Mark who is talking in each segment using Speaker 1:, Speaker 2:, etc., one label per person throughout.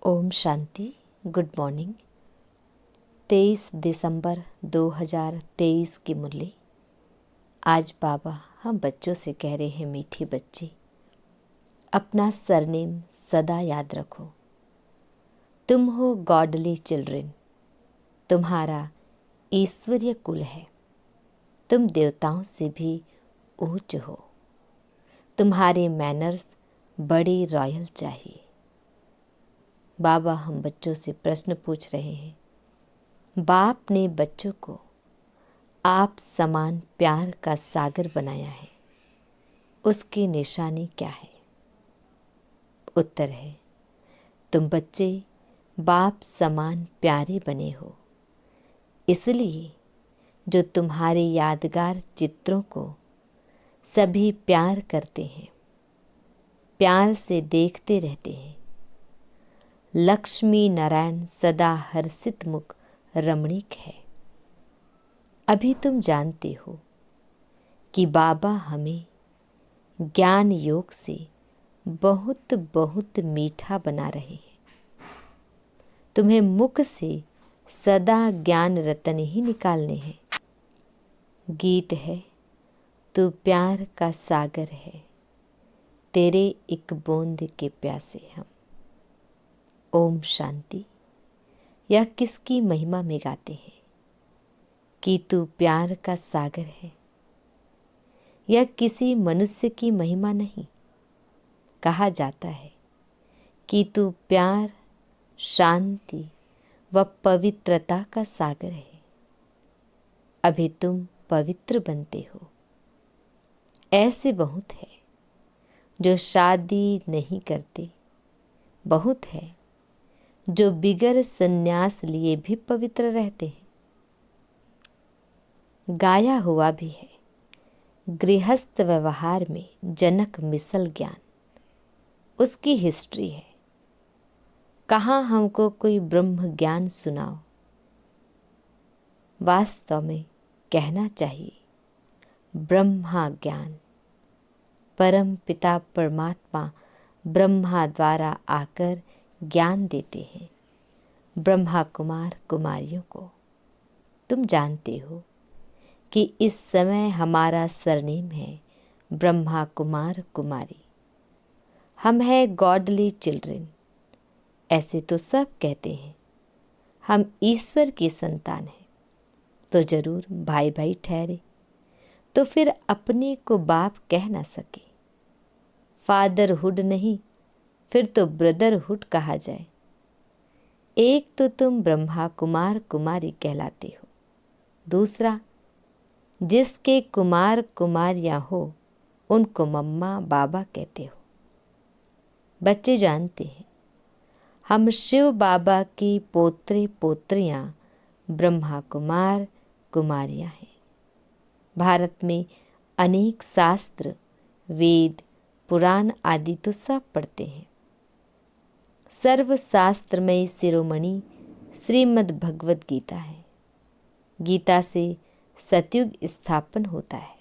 Speaker 1: Om Shanti. Good morning. 23 दिसंबर 2023 की मुरली। आज बाबा हम बच्चों से कह रहे हैं, मीठी बच्ची, अपना सरनेम सदा याद रखो। तुम हो गॉडली चिल्ड्रन, तुम्हारा ईश्वरीय कुल है। तुम देवताओं से भी ऊंच हो। तुम्हारे मैनर्स बड़े रॉयल चाहिए। बाबा हम बच्चों से प्रश्न पूछ रहे हैं। बाप ने बच्चों को आप समान प्यार का सागर बनाया है, उसकी निशानी क्या है? उत्तर है, तुम बच्चे बाप समान प्यारे बने हो, इसलिए जो तुम्हारे यादगार चित्रों को सभी प्यार करते हैं, प्यार से देखते रहते हैं। लक्ष्मी नारायण सदा हर्षित मुख रमणीक है। अभी तुम जानते हो कि बाबा हमें ज्ञान योग से बहुत बहुत मीठा बना रहे हैं। तुम्हें मुख से सदा ज्ञान रतन ही निकालने हैं। गीत है, तू प्यार का सागर है, तेरे एक बूंद के प्यासे हम। ओम शांति। यह किसकी महिमा में गाते हैं कि तू प्यार का सागर है? यह किसी मनुष्य की महिमा नहीं। कहा जाता है कि तू प्यार, शांति व पवित्रता का सागर है। अभी तुम पवित्र बनते हो। ऐसे बहुत है जो शादी नहीं करते, बहुत है जो बिगर संन्यास लिए भी पवित्र रहते हैं। गाया हुआ भी है, गृहस्थ व्यवहार में जनक मिसल ज्ञान, उसकी हिस्ट्री है। कहाँ हमको कोई ब्रह्म ज्ञान सुनाओ। वास्तव में कहना चाहिए ब्रह्मा ज्ञान। परम पिता परमात्मा ब्रह्मा द्वारा आकर ज्ञान देते हैं ब्रह्मा कुमार कुमारियों को। तुम जानते हो कि इस समय हमारा सरनेम है ब्रह्मा कुमार कुमारी। हम हैं गॉडली चिल्ड्रन। ऐसे तो सब कहते हैं। हम ईश्वर की संतान हैं तो जरूर भाई भाई ठहरे, तो फिर अपने को बाप कह ना सके। फादरहुड नहीं, फिर तो ब्रदरहुड कहा जाए। एक तो तुम ब्रह्मा कुमार कुमारी कहलाते हो, दूसरा जिसके कुमार कुमारियां हो उनको मम्मा बाबा कहते हो। बच्चे जानते हैं हम शिव बाबा की पोत्रे पोत्रियां ब्रह्मा कुमार कुमारियां हैं। भारत में अनेक शास्त्र, वेद, पुराण आदि तो सब पढ़ते हैं। सर्वशास्त्रमय शिरोमणि श्रीमद् भगवद गीता है। गीता से सतयुग स्थापन होता है।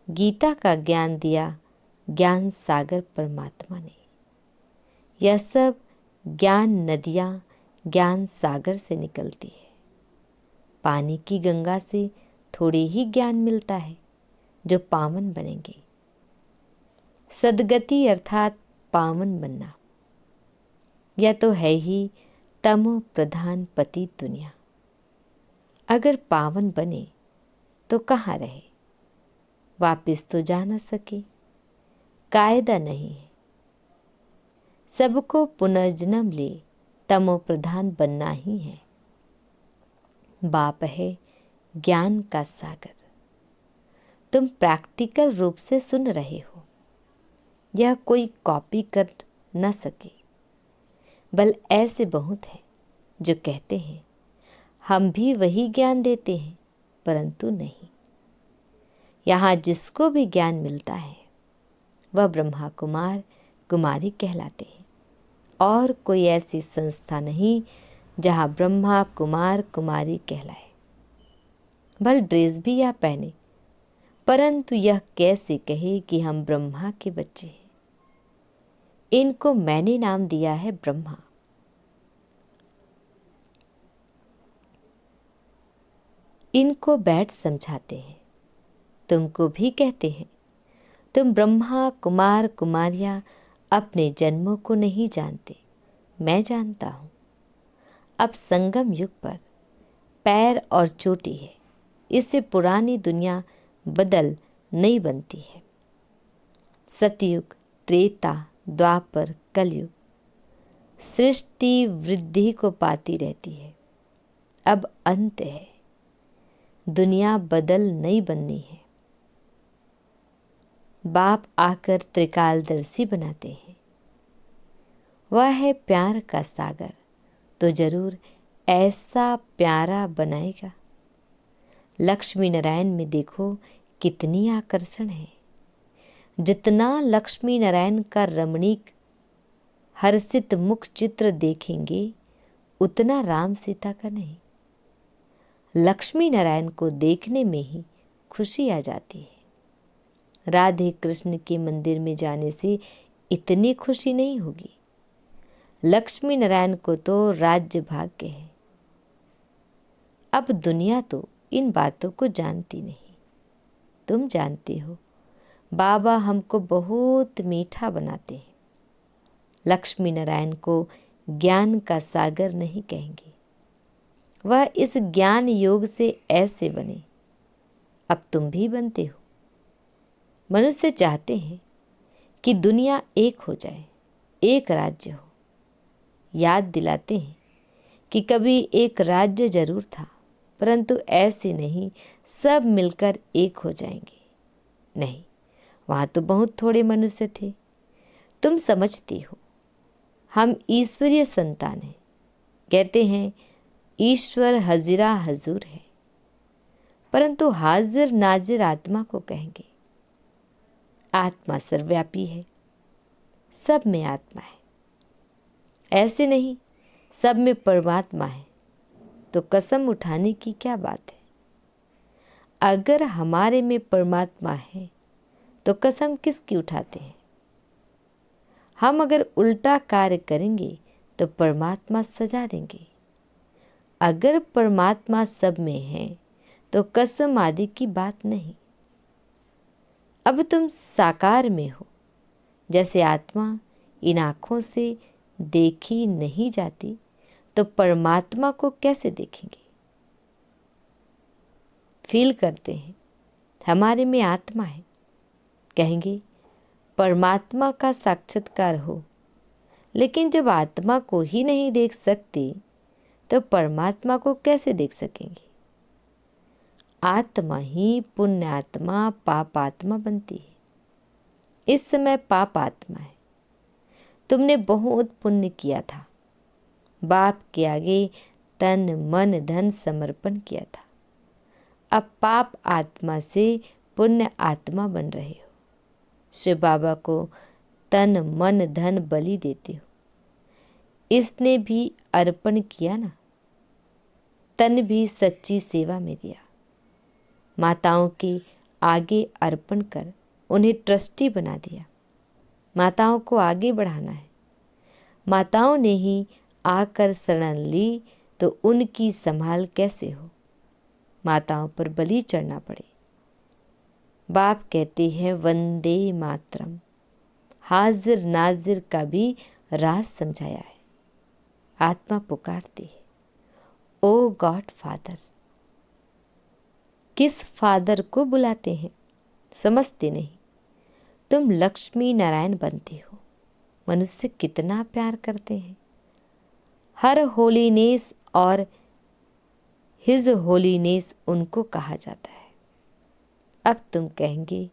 Speaker 1: गीता का ज्ञान दिया ज्ञान सागर परमात्मा ने। यह सब ज्ञान नदियाँ ज्ञान सागर से निकलती है। पानी की गंगा से थोड़ी ही ज्ञान मिलता है जो पावन बनेंगे। सदगति अर्थात पावन बनना, यह तो है ही तमो प्रधान पति दुनिया। अगर पावन बने तो कहाँ रहे? वापिस तो जा न सके। कायदा नहीं है। सबको पुनर्जन्म ले तमो प्रधान बनना ही है। बाप है ज्ञान का सागर। तुम प्रैक्टिकल रूप से सुन रहे हो। यह कोई कॉपी कर न सके। बल ऐसे बहुत हैं जो कहते हैं हम भी वही ज्ञान देते हैं, परंतु नहीं। यहाँ जिसको भी ज्ञान मिलता है वह ब्रह्मा कुमार कुमारी कहलाते हैं। और कोई ऐसी संस्था नहीं जहाँ ब्रह्मा कुमार कुमारी कहलाए। भल ड्रेस भी यह पहने, परंतु यह कैसे कहे कि हम ब्रह्मा के बच्चे हैं। इनको मैंने नाम दिया है ब्रह्मा। इनको बैठ समझाते हैं। तुमको भी कहते हैं, तुम ब्रह्मा कुमार कुमारियाँ अपने जन्मों को नहीं जानते, मैं जानता हूँ। अब संगम युग पर पैर और चोटी है, इससे पुरानी दुनिया बदल नहीं बनती है। सतयुग, त्रेता, द्वापर, कलयुग सृष्टि वृद्धि को पाती रहती है। अब अंत है, दुनिया बदल नहीं बननी है। बाप आकर त्रिकालदर्शी बनाते हैं। वह है प्यार का सागर, तो जरूर ऐसा प्यारा बनाएगा। लक्ष्मी नारायण में देखो कितनी आकर्षण है। जितना लक्ष्मी नारायण का रमणीक हर्षित मुख चित्र देखेंगे उतना राम सीता का नहीं। लक्ष्मी नारायण को देखने में ही खुशी आ जाती है। राधे कृष्ण के मंदिर में जाने से इतनी खुशी नहीं होगी। लक्ष्मी नारायण को तो राज्य भाग्य है। अब दुनिया तो इन बातों को जानती नहीं। तुम जानते हो, बाबा हमको बहुत मीठा बनाते हैं। लक्ष्मी नारायण को ज्ञान का सागर नहीं कहेंगे। वह इस ज्ञान योग से ऐसे बने। अब तुम भी बनते हो। मनुष्य चाहते हैं कि दुनिया एक हो जाए, एक राज्य हो। याद दिलाते हैं कि कभी एक राज्य जरूर था, परंतु ऐसे नहीं सब मिलकर एक हो जाएंगे। नहीं, वहाँ तो बहुत थोड़े मनुष्य थे। तुम समझती हो, हम ईश्वरीय संतान हैं। कहते हैं ईश्वर हजीरा हजूर है, परंतु हाजिर नाजिर आत्मा को कहेंगे। आत्मा सर्वव्यापी है, सब में आत्मा है। ऐसे नहीं सब में परमात्मा है, तो कसम उठाने की क्या बात है। अगर हमारे में परमात्मा है तो कसम किसकी उठाते हैं। हम अगर उल्टा कार्य करेंगे तो परमात्मा सजा देंगे। अगर परमात्मा सब में है तो कसम आदि की बात नहीं। अब तुम साकार में हो, जैसे आत्मा इन आँखों से देखी नहीं जाती, तो परमात्मा को कैसे देखेंगे। फील करते हैं हमारे में आत्मा है, कहेंगे परमात्मा का साक्षात्कार हो। लेकिन जब आत्मा को ही नहीं देख सकते तो परमात्मा को कैसे देख सकेंगे। आत्मा ही पुण्य आत्मा पाप आत्मा बनती है। इस समय पाप आत्मा है। तुमने बहुत पुण्य किया था, बाप के आगे तन मन धन समर्पण किया था। अब पाप आत्मा से पुण्य आत्मा बन रहे हो। शिव बाबा को तन मन धन बलि देते हो। इसने भी अर्पण किया ना, तन भी सच्ची सेवा में दिया। माताओं के आगे अर्पण कर उन्हें ट्रस्टी बना दिया। माताओं को आगे बढ़ाना है। माताओं ने ही आकर शरण ली तो उनकी संभाल कैसे हो। माताओं पर बलि चढ़ना पड़े। बाप कहते हैं वंदे मातरम। हाजिर नाजिर का भी राज समझाया है। आत्मा पुकारती है, ओ गॉड फादर। किस फादर को बुलाते हैं समझते नहीं। तुम लक्ष्मी नारायण बनते हो। मनुष्य कितना प्यार करते हैं। हर होलीनेस और हिज होलीनेस उनको कहा जाता है। अब तुम कहेंगे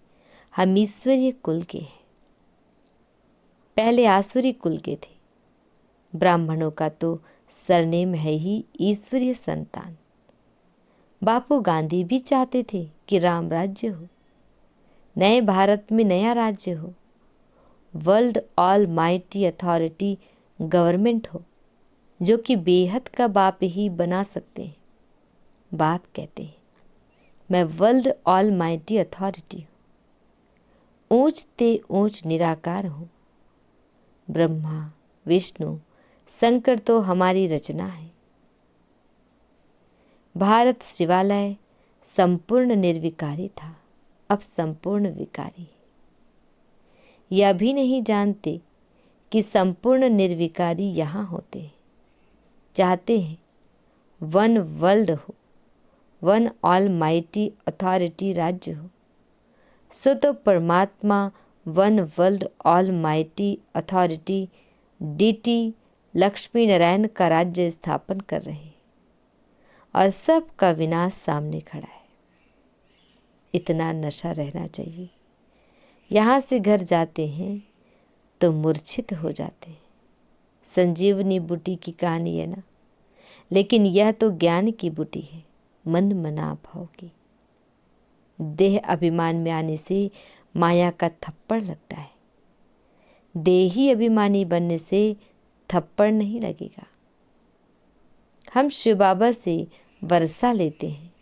Speaker 1: हम ईश्वरीय कुल के हैं। पहले आसुरी कुल के थे। ब्राह्मणों का तो सरनेम है ही ईश्वरीय संतान। बापू गांधी भी चाहते थे कि राम राज्य हो, नए भारत में नया राज्य हो, world almighty authority government हो, जो कि बेहद का बाप ही बना सकते हैं। बाप कहते हैं मैं वर्ल्ड ऑल माइटी अथॉरिटी हूँ। ऊंच ते ऊंच निराकार हूँ। ब्रह्मा विष्णु शंकर तो हमारी रचना है। भारत शिवालय संपूर्ण निर्विकारी था, अब संपूर्ण विकारी है। यह भी नहीं जानते कि संपूर्ण निर्विकारी यहाँ होते हैं। चाहते हैं वन वर्ल्ड हो, वन ऑल माइटी अथॉरिटी राज्य हो। सो तो परमात्मा one world almighty authority deity Lakshmi Narayan का राज्य स्थापन कर रहे हैं और सबका विनाश सामने खड़ा है। इतना नशा रहना चाहिए। यहाँ से घर जाते हैं तो मूर्छित हो जाते हैं। संजीवनी बूटी की कहानी है ना, लेकिन यह तो ज्ञान की बूटी है, मन मना भाव की। देह अभिमान में आने से माया का थप्पड़ लगता है। देही अभिमानी बनने से थप्पड़ नहीं लगेगा। हम शिव बाबा से वर्षा लेते हैं।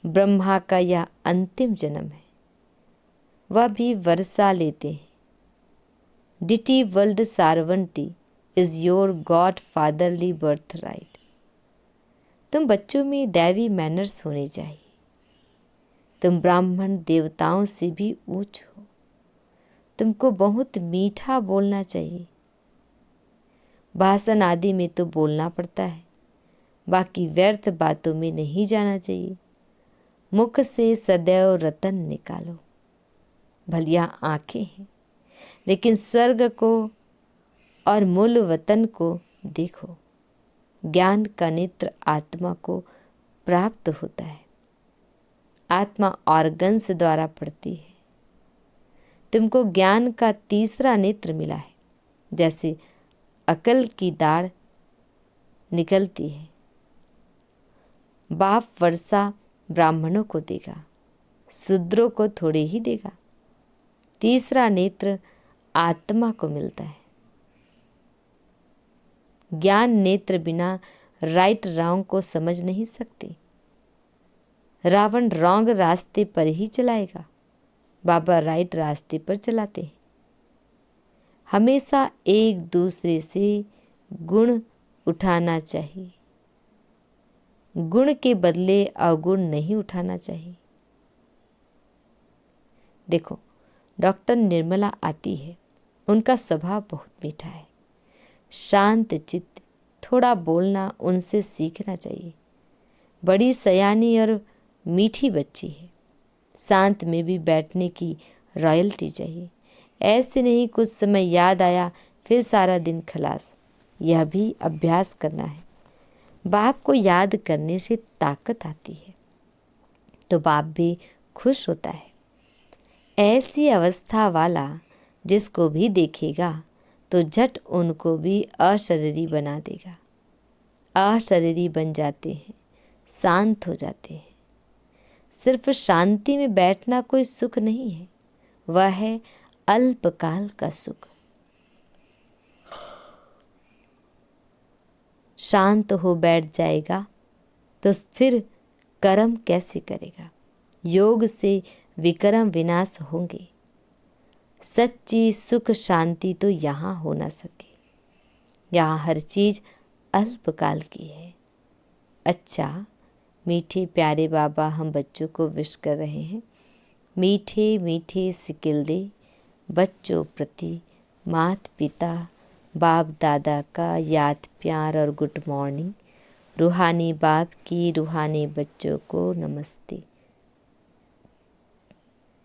Speaker 1: ब्रह्मा का यह अंतिम जन्म है, वह भी वर्षा लेते हैं। डिटी world sovereignty is your god fatherly birthright. तुम बच्चों में दैवी मैनर्स होने चाहिए। तुम ब्राह्मण देवताओं से भी ऊंच हो। तुमको बहुत मीठा बोलना चाहिए। भाषण आदि में तो बोलना पड़ता है, बाकी व्यर्थ बातों में नहीं जाना चाहिए। मुख से सदैव रतन निकालो। भलिया आंखें हैं, लेकिन स्वर्ग को और मूल वतन को देखो। ज्ञान का नेत्र आत्मा को प्राप्त होता है। आत्मा ऑर्गन्स द्वारा पढ़ती है। तुमको ज्ञान का तीसरा नेत्र मिला है। जैसे अकल की दाढ़ निकलती है। बाप वर्षा ब्राह्मणों को देगा, शूद्रों को थोड़े ही देगा। तीसरा नेत्र आत्मा को मिलता है। ज्ञान नेत्र बिना राइट रॉन्ग को समझ नहीं सकते। रावण रॉन्ग रास्ते पर ही चलाएगा, बाबा राइट रास्ते पर चलाते हैं। हमेशा एक दूसरे से गुण उठाना चाहिए। गुण के बदले अवगुण नहीं उठाना चाहिए। देखो, डॉक्टर निर्मला आती है। उनका स्वभाव बहुत मीठा है, शांत चित्त। थोड़ा बोलना उनसे सीखना चाहिए। बड़ी सयानी और मीठी बच्ची है। शांत में भी बैठने की रॉयल्टी चाहिए। ऐसे नहीं कुछ समय याद आया फिर सारा दिन खलास। यह भी अभ्यास करना है। बाप को याद करने से ताकत आती है तो बाप भी खुश होता है। ऐसी अवस्था वाला जिसको भी देखेगा तो झट उनको भी अशरीरी बना देगा। अशरीरी बन जाते हैं, शांत हो जाते हैं। सिर्फ शांति में बैठना कोई सुख नहीं है, वह है अल्पकाल का सुख। शांत हो बैठ जाएगा तो फिर कर्म कैसे करेगा। योग से विकर्म विनाश होंगे। सच्ची सुख शांति तो यहाँ हो ना सके। यहाँ हर चीज अल्पकाल की है। अच्छा, मीठे प्यारे बाबा हम बच्चों को विश कर रहे हैं। मीठे मीठे सिकिल दे बच्चों प्रति मात पिता बाप दादा का याद प्यार और गुड मॉर्निंग। रूहानी बाप की रूहानी बच्चों को नमस्ते।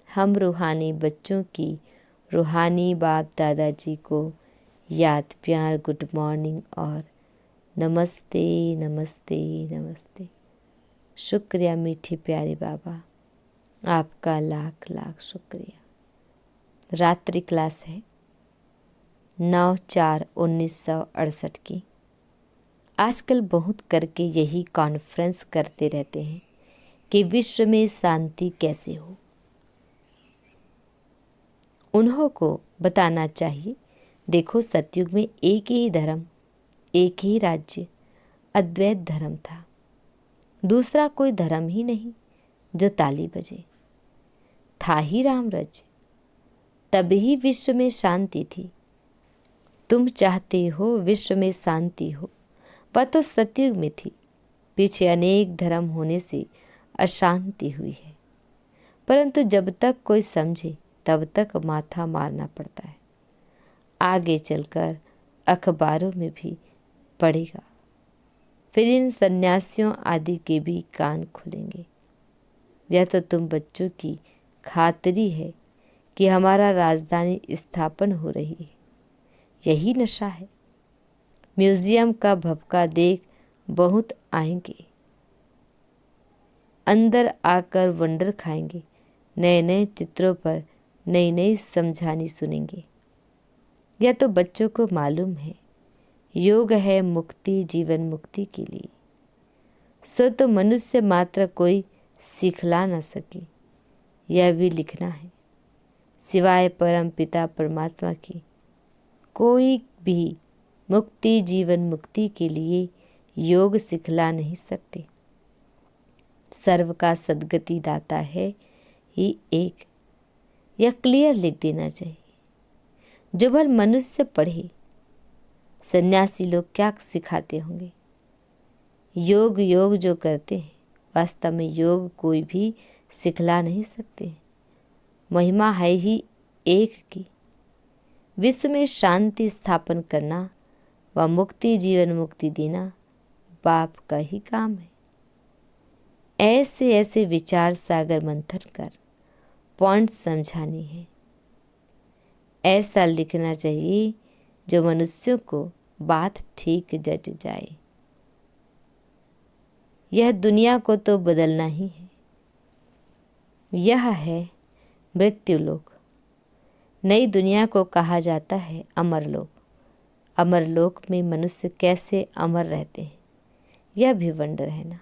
Speaker 1: हम रूहानी बच्चों की रूहानी बाप दादाजी को याद प्यार गुड मॉर्निंग और नमस्ते नमस्ते नमस्ते। शुक्रिया मीठे प्यारे बाबा, आपका लाख लाख शुक्रिया। रात्रि क्लास है 9/4/1968 की। आजकल बहुत करके यही कॉन्फ्रेंस करते रहते हैं कि विश्व में शांति कैसे हो। उन्हों को बताना चाहिए, देखो सतयुग में एक ही धर्म, एक ही राज्य, अद्वैत धर्म था। दूसरा कोई धर्म ही नहीं जो ताली बजे। था ही राम राज्य, तभी विश्व में शांति थी। तुम चाहते हो विश्व में शांति हो, वह तो सतयुग में थी। पीछे अनेक धर्म होने से अशांति हुई है, परंतु जब तक कोई समझे तब तक माथा मारना पड़ता है। आगे चलकर अखबारों में भी पढ़ेगा, फिर इन सन्यासियों आदि के भी कान खुलेंगे। यह तो तुम बच्चों की खातिरी है कि हमारा राजधानी स्थापन हो रही है, यही नशा है। म्यूजियम का भपका देख बहुत आएंगे, अंदर आकर वंडर खाएंगे, नए नए चित्रों पर नई नई समझानी सुनेंगे। यह तो बच्चों को मालूम है, योग है मुक्ति, जीवन मुक्ति के लिए। सो तो मनुष्य मात्र कोई सिखला न सके, यह भी लिखना है। सिवाय परम पिता परमात्मा की कोई भी मुक्ति, जीवन मुक्ति के लिए योग सिखला नहीं सकते। सर्व का सद्गति दाता है ही एक, यह क्लियर लिख देना चाहिए। जो भल मनुष्य पढ़े, सन्यासी लोग क्या सिखाते होंगे? योग योग जो करते हैं, वास्तव में योग कोई भी सिखला नहीं सकते। महिमा है ही एक की, विश्व में शांति स्थापन करना व मुक्ति, जीवन मुक्ति देना बाप का ही काम है। ऐसे ऐसे विचार सागर मंथन कर पॉइंट समझानी है। ऐसा लिखना चाहिए जो मनुष्यों को बात ठीक जच जाए। यह दुनिया को तो बदलना ही है। यह है मृत्युलोक। नई दुनिया को कहा जाता है अमरलोक। अमरलोक में मनुष्य कैसे अमर रहते हैं, यह भी वंडर है ना।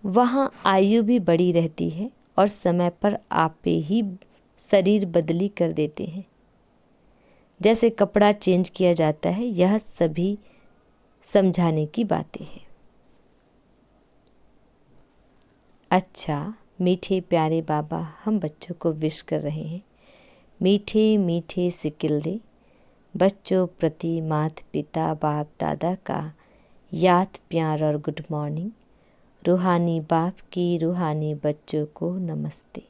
Speaker 1: वहाँ आयु भी बड़ी रहती है और समय पर आपे ही शरीर बदली कर देते हैं। जैसे कपड़ा चेंज किया जाता है, यह सभी समझाने की बातें हैं। अच्छा, मीठे प्यारे बाबा हम बच्चों को विश कर रहे हैं। मीठे मीठे सिकिल दे बच्चों प्रति माता पिता बाप दादा का याद प्यार और गुड मॉर्निंग। रूहानी बाप की रूहानी बच्चों को नमस्ते।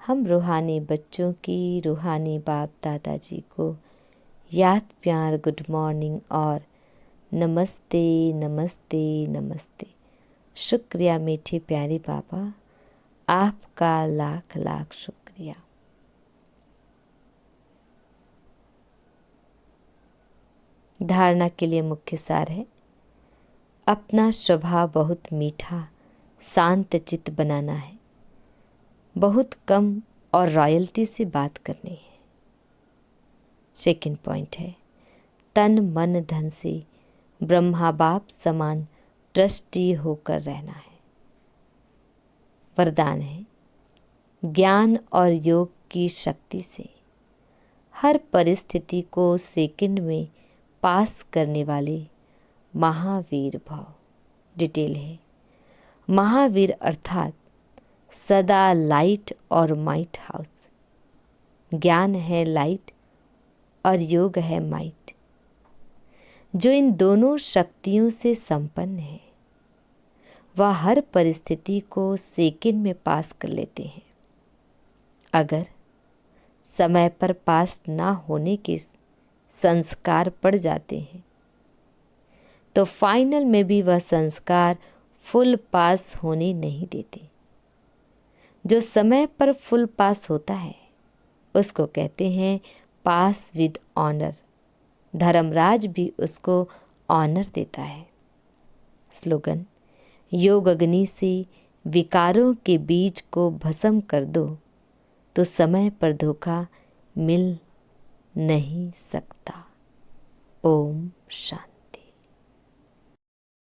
Speaker 1: हम रूहानी बच्चों की रूहानी बाप दादाजी को याद प्यार गुड मॉर्निंग और नमस्ते नमस्ते नमस्ते। शुक्रिया मीठे प्यारे बाबा, आपका लाख लाख शुक्रिया। धारणा के लिए मुख्य सार है, अपना स्वभाव बहुत मीठा शांत चित्त बनाना है। बहुत कम और रॉयल्टी से बात करनी है। सेकंड पॉइंट है, तन मन धन से ब्रह्मा बाप समान ट्रस्टी होकर रहना है। वरदान है, ज्ञान और योग की शक्ति से हर परिस्थिति को सेकंड में पास करने वाले महावीर भाव। डिटेल है, महावीर अर्थात सदा लाइट और माइट हाउस। ज्ञान है लाइट और योग है माइट। जो इन दोनों शक्तियों से संपन्न है वह हर परिस्थिति को सेकंड में पास कर लेते हैं। अगर समय पर पास ना होने के संस्कार पड़ जाते हैं तो फाइनल में भी वह संस्कार फुल पास होने नहीं देते। जो समय पर फुल पास होता है उसको कहते हैं पास विद ऑनर। धर्मराज भी उसको ऑनर देता है। स्लोगन, योग अग्नि से विकारों के बीज को भस्म कर दो तो समय पर धोखा मिल नहीं सकता। ओम शांति।